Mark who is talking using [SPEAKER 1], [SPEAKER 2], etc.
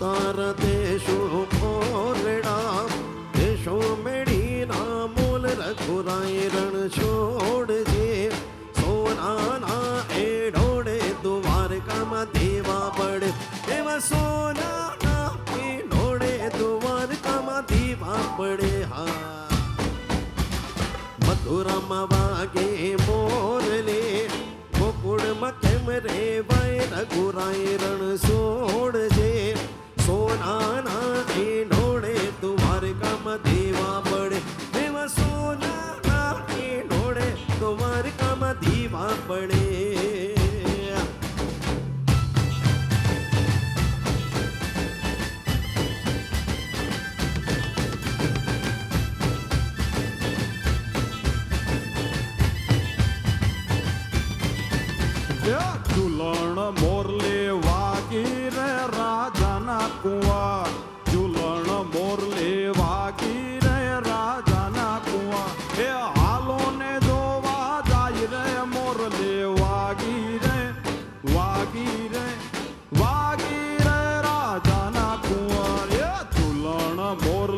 [SPEAKER 1] તારા દેશો કોરડા દેશો મેળી ના મોલ રઘુરાય રણ છોડજે સોનાના એ ઢોળે દ્વારકામાં દેવા પડે એવા સોનાના એ ઢોળે દ્વારકામાં દેવા પડે હા મથુરામાં વાગે મોરલે ગોકુળમાં કેમ રે વાય રઘુરાય રણ છોડજે સોનાના એ ઢોળે દ્વારકામાં દેવા પડે એવા સોનાના એ ઢોળે દ્વારકામાં દેવા પડે
[SPEAKER 2] ઝુલણ મોરલે વાગી રે રાજાના કુંવા ઝુલણ મોરલે વાગી રે રાજાના કુંવા એ હાલો ને જોવા જાય રે મોરલે વાગી રે રાજાના કુંવા એ ઝુલણ મોર